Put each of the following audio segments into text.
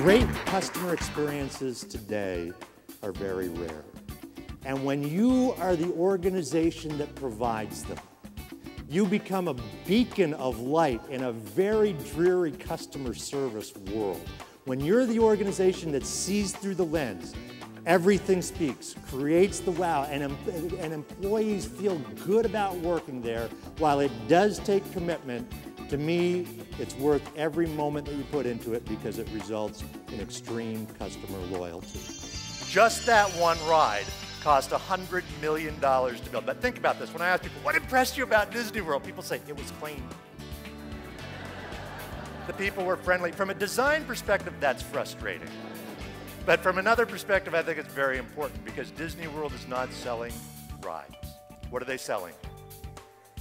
Great customer experiences today are very rare. And when you are the organization that provides them, you become a beacon of light in a very dreary customer service world. When you're the organization that sees through the lens, everything speaks, creates the wow, and employees feel good about working there. While it does take commitment, to me, it's worth every moment that you put into it because it results in extreme customer loyalty. Just that one ride cost $100 million to build. But think about this. When I ask people, what impressed you about Disney World? People say, it was clean. The people were friendly. From a design perspective, that's frustrating. But from another perspective, I think it's very important because Disney World is not selling rides. What are they selling?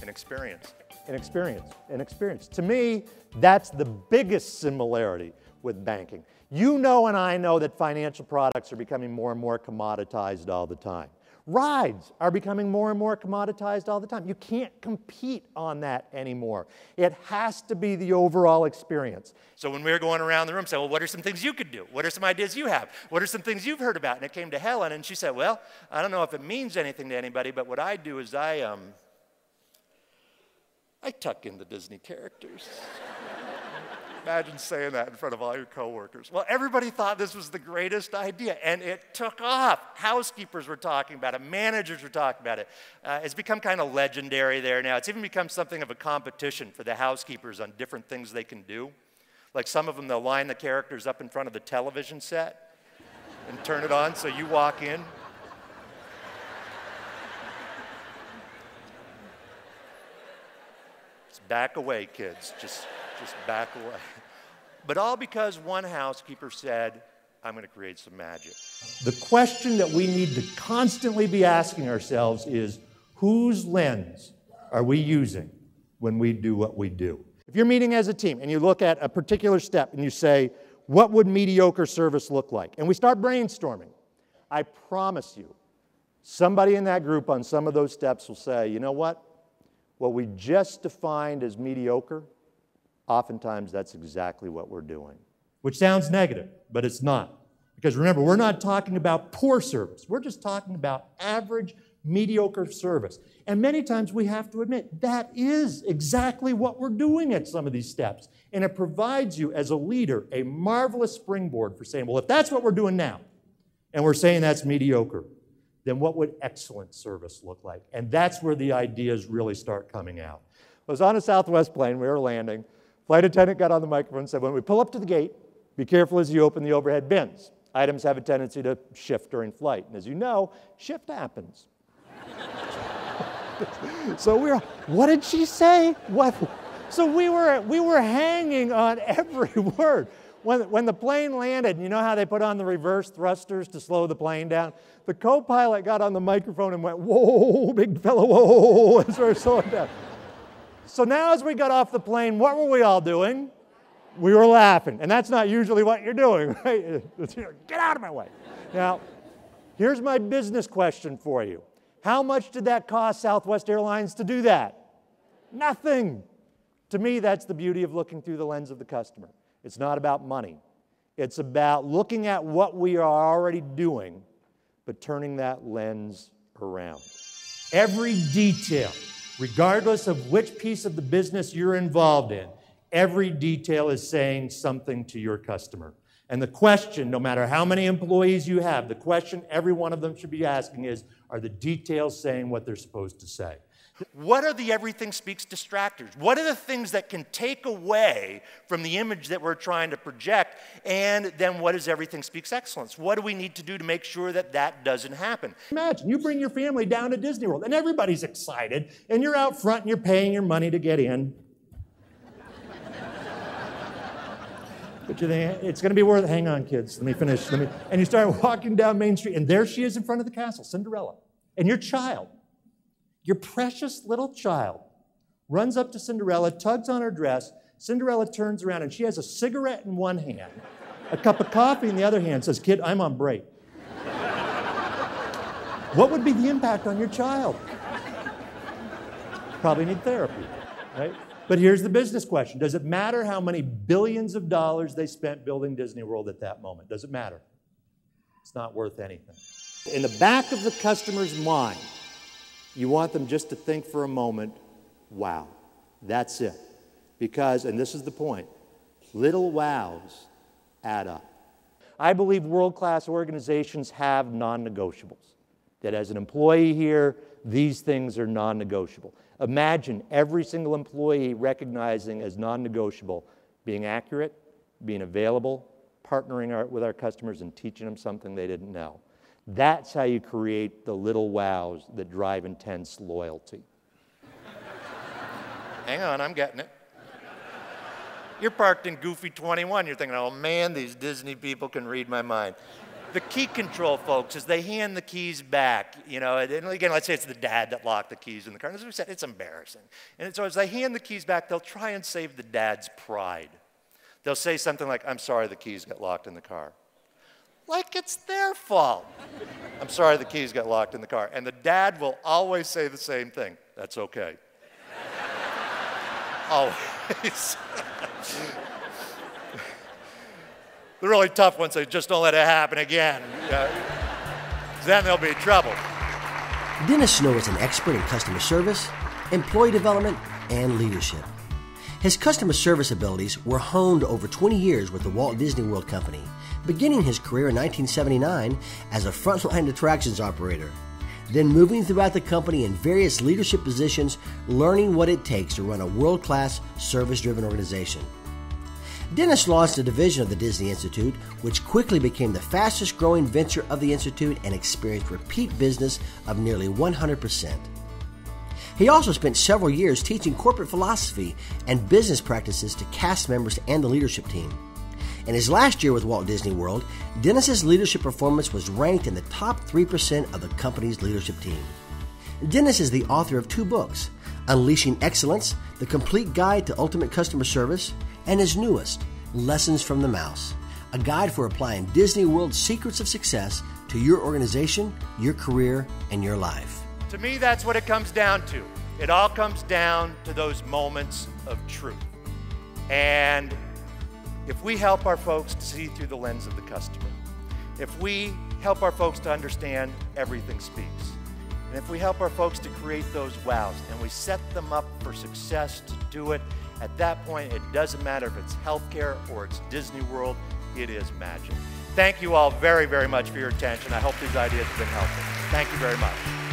An experience. An experience, an experience. To me, that's the biggest similarity with banking. You know and I know that financial products are becoming more and more commoditized all the time. Rides are becoming more and more commoditized all the time. You can't compete on that anymore. It has to be the overall experience. So when we were going around the room, saying, well, what are some things you could do? What are some ideas you have? What are some things you've heard about? And it came to Helen, and she said, well, I don't know if it means anything to anybody, but what I do is I tuck in the Disney characters. Imagine saying that in front of all your coworkers. Well, everybody thought this was the greatest idea, and it took off. Housekeepers were talking about it. Managers were talking about it. It's become kind of legendary there now. It's even become something of a competition for the housekeepers on different things they can do. Like some of them, they'll line the characters up in front of the television set and turn it on so you walk in. Just back away, kids. Just back away. But all because one housekeeper said, I'm going to create some magic. The question that we need to constantly be asking ourselves is, whose lens are we using when we do what we do? If you're meeting as a team and you look at a particular step and you say, what would mediocre service look like? And we start brainstorming. I promise you, somebody in that group on some of those steps will say, you know what? What we just defined as mediocre, oftentimes that's exactly what we're doing. Which sounds negative, but it's not. Because remember, we're not talking about poor service. We're just talking about average, mediocre service. And many times we have to admit that is exactly what we're doing at some of these steps. And it provides you as a leader a marvelous springboard for saying, well, if that's what we're doing now, and we're saying that's mediocre, then what would excellent service look like? And that's where the ideas really start coming out. I was on a Southwest plane, we were landing. Flight attendant got on the microphone and said, when we pull up to the gate, be careful as you open the overhead bins. Items have a tendency to shift during flight. And as you know, shift happens. So what did she say? What? So we were hanging on every word. When the plane landed, you know how they put on the reverse thrusters to slow the plane down? The co-pilot got on the microphone and went, whoa, big fellow, whoa, as we're slowing down. So now as we got off the plane, what were we all doing? We were laughing. And that's not usually what you're doing, right? Get out of my way. Now, here's my business question for you. How much did that cost Southwest Airlines to do that? Nothing. To me, that's the beauty of looking through the lens of the customer. It's not about money. It's about looking at what we are already doing, but turning that lens around. Every detail, regardless of which piece of the business you're involved in, every detail is saying something to your customer. And the question, no matter how many employees you have, the question every one of them should be asking is, are the details saying what they're supposed to say? What are the everything speaks distractors? What are the things that can take away from the image that we're trying to project? And then what is everything speaks excellence? What do we need to do to make sure that that doesn't happen? Imagine you bring your family down to Disney World and everybody's excited and you're out front and you're paying your money to get in. But you think, it's going to be worth it. Hang on, kids. Let me finish. And you start walking down Main Street and there she is in front of the castle, Cinderella. And your child, your precious little child, runs up to Cinderella, tugs on her dress. Cinderella turns around and she has a cigarette in one hand, a cup of coffee in the other hand, says, kid, I'm on break. What would be the impact on your child? Probably need therapy, right? But here's the business question. Does it matter how many billions of dollars they spent building Disney World at that moment? Does it matter? It's not worth anything. In the back of the customer's mind, you want them just to think for a moment, wow, that's it. Because, and this is the point, little wows add up. I believe world-class organizations have non-negotiables. That as an employee here, these things are non-negotiable. Imagine every single employee recognizing as non-negotiable being accurate, being available, partnering with our customers and teaching them something they didn't know. That's how you create the little wows that drive intense loyalty. Hang on, I'm getting it. You're parked in Goofy 21. You're thinking, oh man, these Disney people can read my mind. The key control folks, as they hand the keys back, you know, and again, let's say it's the dad that locked the keys in the car. And as we said, it's embarrassing. And so as they hand the keys back, they'll try and save the dad's pride. They'll say something like, I'm sorry the keys got locked in the car. Like it's their fault. I'm sorry the keys got locked in the car. And the dad will always say the same thing. That's okay. Always. The really tough ones say, just don't let it happen again. Then there'll be trouble. Dennis Snow is an expert in customer service, employee development, and leadership. His customer service abilities were honed over 20 years with the Walt Disney World Company, beginning his career in 1979 as a frontline attractions operator, then moving throughout the company in various leadership positions, learning what it takes to run a world-class, service-driven organization. Dennis launched a division of the Disney Institute, which quickly became the fastest-growing venture of the Institute and experienced repeat business of nearly 100%. He also spent several years teaching corporate philosophy and business practices to cast members and the leadership team. In his last year with Walt Disney World, Dennis's leadership performance was ranked in the top 3% of the company's leadership team. Dennis is the author of 2 books, Unleashing Excellence, The Complete Guide to Ultimate Customer Service, and his newest, Lessons from the Mouse, a guide for applying Disney World's secrets of success to your organization, your career, and your life. To me, that's what it comes down to. It all comes down to those moments of truth. And if we help our folks to see through the lens of the customer, if we help our folks to understand everything speaks, and if we help our folks to create those wows and we set them up for success to do it, at that point, it doesn't matter if it's healthcare or it's Disney World, it is magic. Thank you all very, very much for your attention. I hope these ideas have been helpful. Thank you very much.